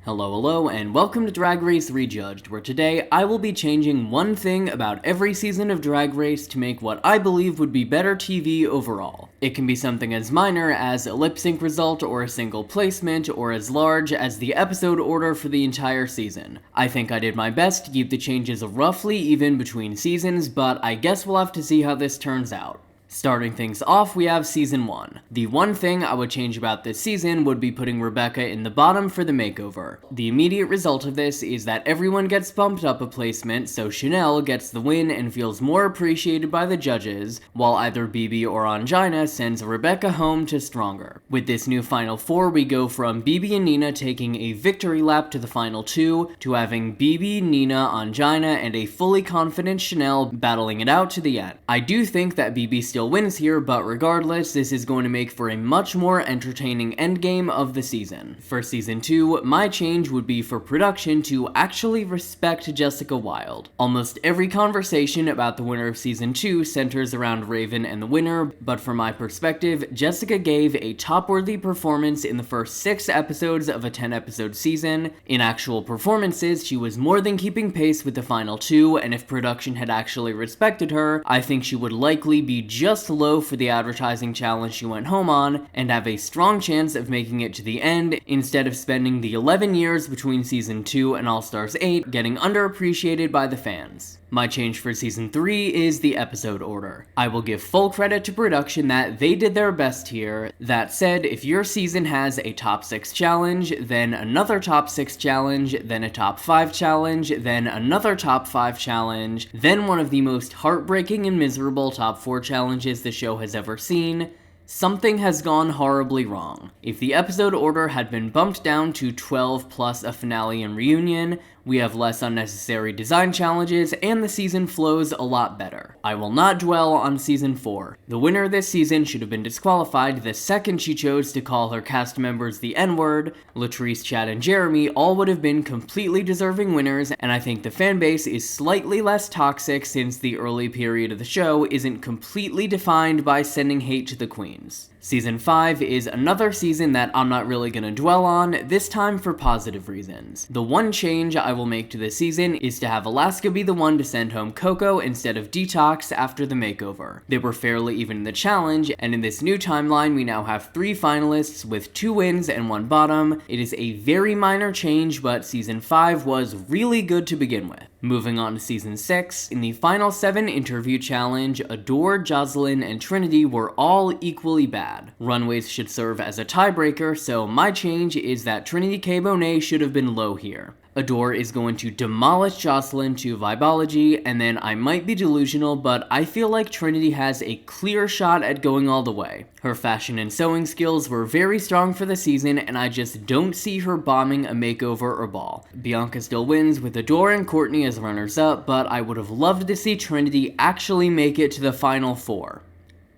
Hello, and welcome to Drag Race Rejudged, where today I will be changing one thing about every season of Drag Race to make what I believe would be better TV overall. It can be something as minor as a lip sync result or a single placement, or as large as the episode order for the entire season. I think I did my best to keep the changes roughly even between seasons, but I guess we'll have to see how this turns out. Starting things off, we have Season 1. The one thing I would change about this season would be putting Rebecca in the bottom for the makeover. The immediate result of this is that everyone gets bumped up a placement, so Chanel gets the win and feels more appreciated by the judges, while either BB or Angina sends Rebecca home to Stronger. With this new Final 4, we go from BB and Nina taking a victory lap to the Final 2, to having BB, Nina, Angina, and a fully confident Chanel battling it out to the end. I do think that BB still wins here, but regardless, this is going to make for a much more entertaining endgame of the season. For Season 2, my change would be for production to actually respect Jessica Wilde. Almost every conversation about the winner of Season 2 centers around Raven and the winner, but from my perspective, Jessica gave a top-worthy performance in the first 6 episodes of a 10-episode season. In actual performances, she was more than keeping pace with the final 2, and if production had actually respected her, I think she would likely be just low for the advertising challenge she went home on, and have a strong chance of making it to the end, instead of spending the 11 years between Season 2 and All Stars 8 getting underappreciated by the fans. My change for Season 3 is the episode order. I will give full credit to production that they did their best here. That said, if your season has a top 6 challenge, then another top 6 challenge, then a top 5 challenge, then another top 5 challenge, then one of the most heartbreaking and miserable top 4 challenges the show has ever seen, something has gone horribly wrong. If the episode order had been bumped down to 12 plus a finale and reunion, we have less unnecessary design challenges, and the season flows a lot better. I will not dwell on Season 4. The winner this season should have been disqualified the second she chose to call her cast members the N-word. Latrice, Chad, and Jeremy all would have been completely deserving winners, and I think the fanbase is slightly less toxic since the early period of the show isn't completely defined by sending hate to the queens. Season 5 is another season that I'm not really gonna dwell on, this time for positive reasons. The one change I will make to this season is to have Alaska be the one to send home Coco instead of Detox after the makeover. They were fairly even in the challenge, and in this new timeline we now have 3 finalists with 2 wins and 1 bottom. It is a very minor change, but Season 5 was really good to begin with. Moving on to Season 6, in the final 7 interview challenge, Adore, Jocelyn, and Trinity were all equally bad. Runways should serve as a tiebreaker, so my change is that Trinity K. Bonet should have been low here. Adore is going to demolish Jocelyn to Vibology, and then I might be delusional, but I feel like Trinity has a clear shot at going all the way. Her fashion and sewing skills were very strong for the season, and I just don't see her bombing a makeover or ball. Bianca still wins with Adore and Courtney as runners-up, but I would have loved to see Trinity actually make it to the final 4.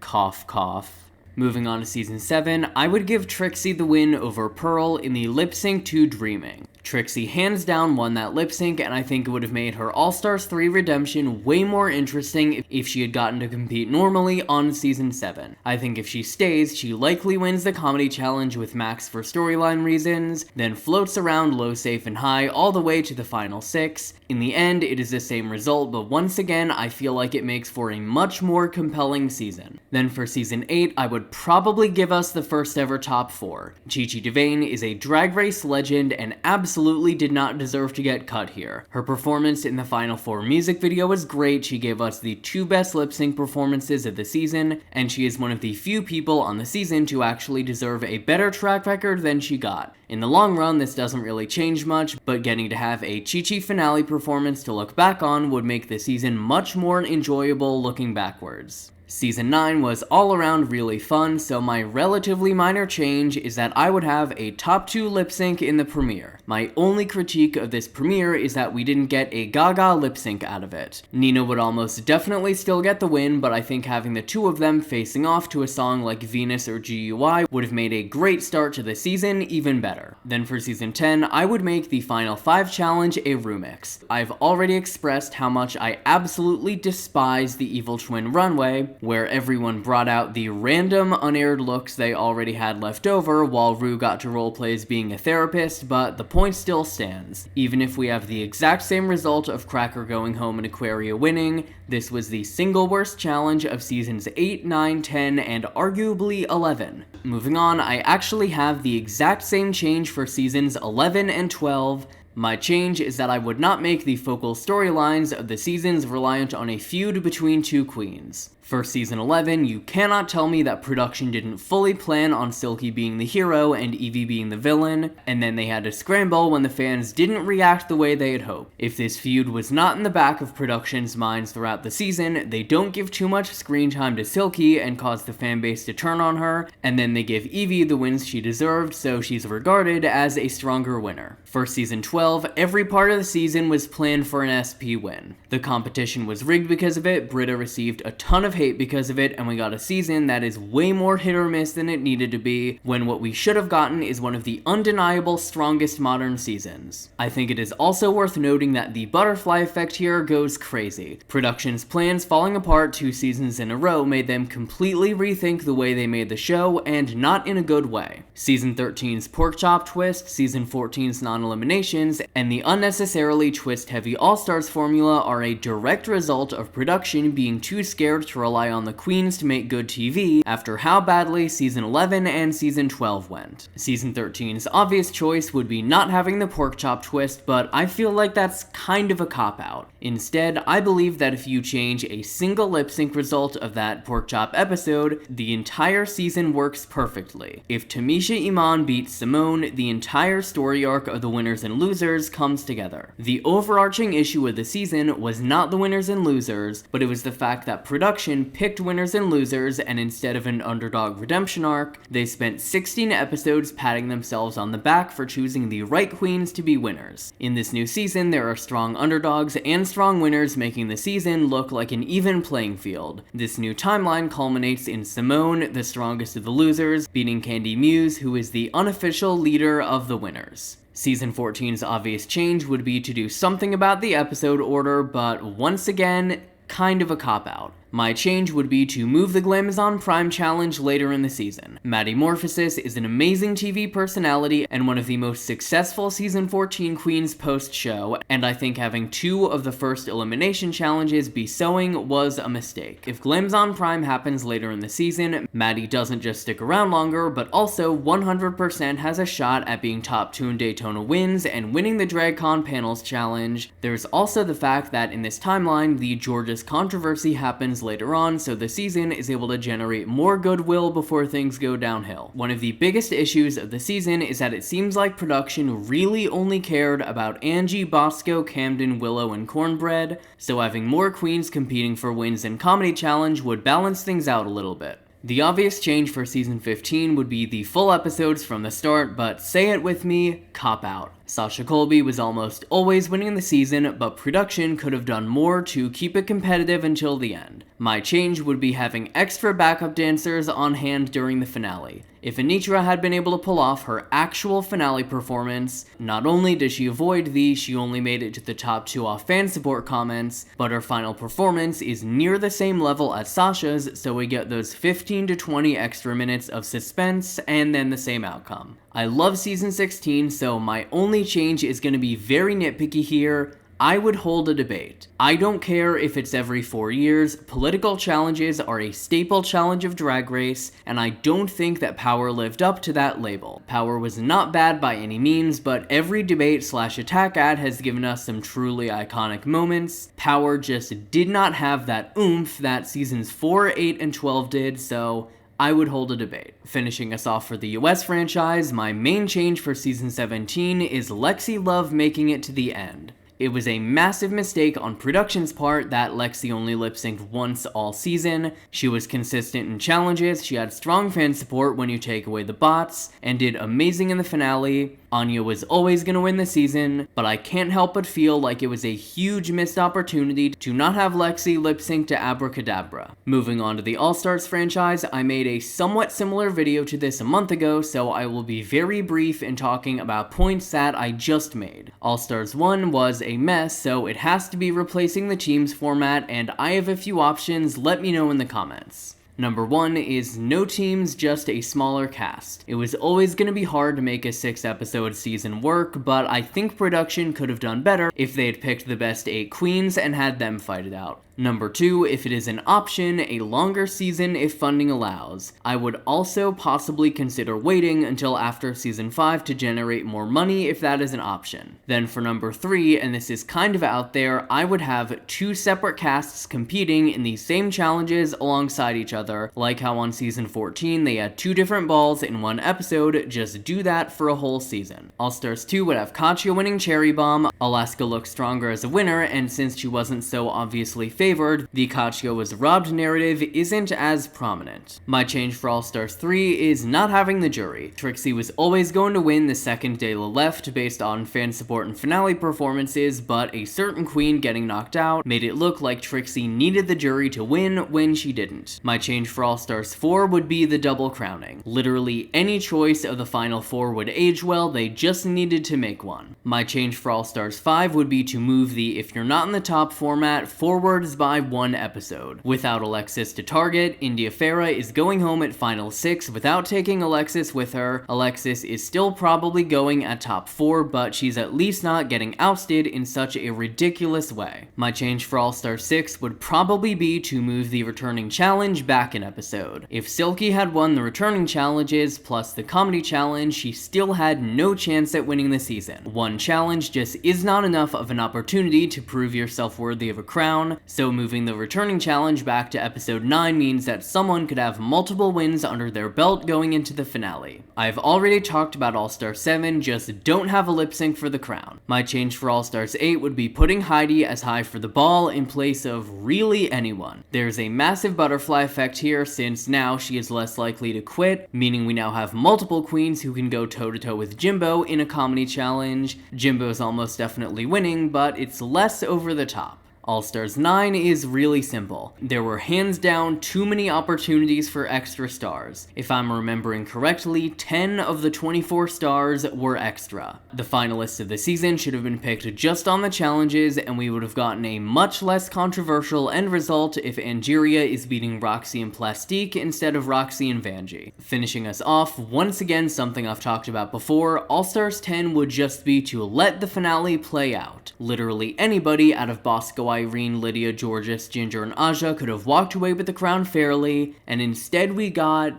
Cough, cough. Moving on to Season 7, I would give Trixie the win over Pearl in the lip sync to Dreaming. Trixie hands down won that lip sync, and I think it would have made her All Stars 3 redemption way more interesting if she had gotten to compete normally on Season 7. I think if she stays, she likely wins the comedy challenge with Max for storyline reasons, then floats around low, safe, and high all the way to the final 6. In the end, it is the same result, but once again, I feel like it makes for a much more compelling season. Then for Season 8, I would probably give us the first ever top 4. Chi Chi DeVayne is a Drag Race legend and absolutely did not deserve to get cut here. Her performance in the Final 4 music video was great. She gave us the 2 best lip sync performances of the season, and she is one of the few people on the season to actually deserve a better track record than she got. In the long run, this doesn't really change much, but getting to have a Chi Chi finale performance to look back on would make the season much more enjoyable looking backwards. Season 9 was all around really fun, so my relatively minor change is that I would have a top 2 lip sync in the premiere. My only critique of this premiere is that we didn't get a Gaga lip sync out of it. Nina would almost definitely still get the win, but I think having the 2 of them facing off to a song like Venus or GUI would have made a great start to the season even better. Then for Season 10, I would make the final 5 challenge a remix. I've already expressed how much I absolutely despise the Evil Twin runway, where everyone brought out the random unaired looks they already had left over while Ru got to roleplay as being a therapist, but the point still stands. Even if we have the exact same result of Cracker going home and Aquaria winning, this was the single worst challenge of seasons 8, 9, 10, and arguably 11. Moving on, I actually have the exact same change for seasons 11 and 12. My change is that I would not make the focal storylines of the seasons reliant on a feud between two queens. For season 11, you cannot tell me that production didn't fully plan on Silky being the hero and Evie being the villain, and then they had to scramble when the fans didn't react the way they had hoped. If this feud was not in the back of production's minds throughout the season, they don't give too much screen time to Silky and cause the fanbase to turn on her, and then they give Evie the wins she deserved, so she's regarded as a stronger winner. For season 12, every part of the season was planned for an SP win. The competition was rigged because of it, Britta received a ton of hate because of it, and we got a season that is way more hit or miss than it needed to be, when what we should have gotten is one of the undeniable strongest modern seasons. I think it is also worth noting that the butterfly effect here goes crazy. Production's plans falling apart 2 seasons in a row made them completely rethink the way they made the show, and not in a good way. Season 13's pork chop twist, season 14's non-eliminations, and the unnecessarily twist-heavy All-Stars formula are a direct result of production being too scared to rely on the queens to make good TV after how badly season 11 and season 12 went. Season 13's obvious choice would be not having the pork chop twist, but I feel like that's kind of a cop-out. Instead, I believe that if you change a single lip-sync result of that pork chop episode, the entire season works perfectly. If Tamisha Iman beats Simone, the entire story arc of the winners and losers comes together. The overarching issue of the season was not the winners and losers, but it was the fact that production picked winners and losers, and instead of an underdog redemption arc, they spent 16 episodes patting themselves on the back for choosing the right queens to be winners. In this new season, there are strong underdogs and strong winners, making the season look like an even playing field. This new timeline culminates in Simone, the strongest of the losers, beating Candy Muse, who is the unofficial leader of the winners. Season 14's obvious change would be to do something about the episode order, but once again, kind of a cop-out. My change would be to move the Glamazon Prime Challenge later in the season. Maddie Morphosis is an amazing TV personality and one of the most successful season 14 queens post-show, and I think having 2 of the first elimination challenges be sewing was a mistake. If Glamazon Prime happens later in the season, Maddie doesn't just stick around longer, but also 100% has a shot at being top 2 in Daytona wins and winning the DragCon Panels Challenge. There's also the fact that in this timeline, the Georges controversy happens later on, so the season is able to generate more goodwill before things go downhill. One of the biggest issues of the season is that it seems like production really only cared about Angie, Bosco, Camden, Willow, and Cornbread, so having more queens competing for wins in Comedy Challenge would balance things out a little bit. The obvious change for season 15 would be the full episodes from the start, but say it with me, cop out. Sasha Colby was almost always winning the season, but production could have done more to keep it competitive until the end. My change would be having extra backup dancers on hand during the finale. If Anitra had been able to pull off her actual finale performance, not only did she avoid the "she only made it to the top 2 off fan support" comments, but her final performance is near the same level as Sasha's, so we get those 15 to 20 extra minutes of suspense and then the same outcome. I love season 16, so my only change is going to be very nitpicky here. I would hold a debate. I don't care if it's every 4 years, political challenges are a staple challenge of Drag Race, and I don't think that Power lived up to that label. Power was not bad by any means, but every debate/attack ad has given us some truly iconic moments. Power just did not have that oomph that seasons 4, 8, and 12 did, so I would hold a debate. Finishing us off for the US franchise, my main change for season 17 is Lexi Love making it to the end. It was a massive mistake on production's part that Lexi only lip-synced once all season. She was consistent in challenges, she had strong fan support when you take away the bots, and did amazing in the finale. Anya was always gonna win the season, but I can't help but feel like it was a huge missed opportunity to not have Lexi lip sync to Abracadabra. Moving on to the All-Stars franchise, I made a somewhat similar video to this a month ago, so I will be very brief in talking about points that I just made. All-Stars 1 was a mess, so it has to be replacing the teams format, and I have a few options. Let me know in the comments. Number 1 is no teams, just a smaller cast. It was always going to be hard to make a 6-episode season work, but I think production could have done better if they had picked the best 8 queens and had them fight it out. Number 2, if it is an option, a longer season if funding allows. I would also possibly consider waiting until after season 5 to generate more money if that is an option. Then for number 3, and this is kind of out there, I would have 2 separate casts competing in the same challenges alongside each other, like how on season 14 they had 2 different balls in one episode. Just do that for a whole season. All-Stars 2 would have Katya winning Cherry Bomb. Alaska looked stronger as a winner, and since she wasn't so obviously favored, the Katya was robbed narrative isn't as prominent. My change for All-Stars 3 is not having the jury. Trixie was always going to win the second Dayla left based on fan support and finale performances, but a certain queen getting knocked out made it look like Trixie needed the jury to win when she didn't. My change for All-Stars 4 would be the double crowning. Literally any choice of the final 4 would age well, they just needed to make one. My change for All-Stars 5 would be to move the if you're not in the top format forwards by 1 episode. Without Alexis to target, India Farah is going home at final 6 without taking Alexis with her. Alexis is still probably going at top 4, but she's at least not getting ousted in such a ridiculous way. My change for All-Star 6 would probably be to move the returning challenge back an episode. If Silky had won the returning challenges plus the comedy challenge, she still had no chance at winning the season. One challenge just is not enough of an opportunity to prove yourself worthy of a crown, so moving the returning challenge back to episode 9 means that someone could have multiple wins under their belt going into the finale. I've already talked about All-Star 7, just don't have a lip sync for the crown. My change for All-Stars 8 would be putting Heidi as high for the ball in place of really anyone. There's a massive butterfly effect here since now she is less likely to quit, meaning we now have multiple queens who can go toe-to-toe with Jimbo in a comedy challenge. Jimbo's almost definitely winning, but it's less over the top. All-Stars 9 is really simple. There were hands down too many opportunities for extra stars. If I'm remembering correctly, 10 of the 24 stars were extra. The finalists of the season should have been picked just on the challenges, and we would have gotten a much less controversial end result if Angeria is beating Roxy and Plastique instead of Roxy and Vanjie. Finishing us off, once again something I've talked about before, All-Stars 10 would just be to let the finale play out. Literally anybody out of Bosco, Irene, Lydia, Georges, Ginger, and Aja could have walked away with the crown fairly, and instead we got,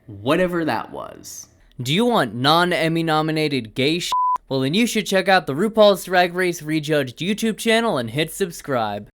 whatever that was. Do you want non-Emmy nominated gay shit? Well then you should check out the RuPaul's Drag Race Rejudged YouTube channel and hit subscribe.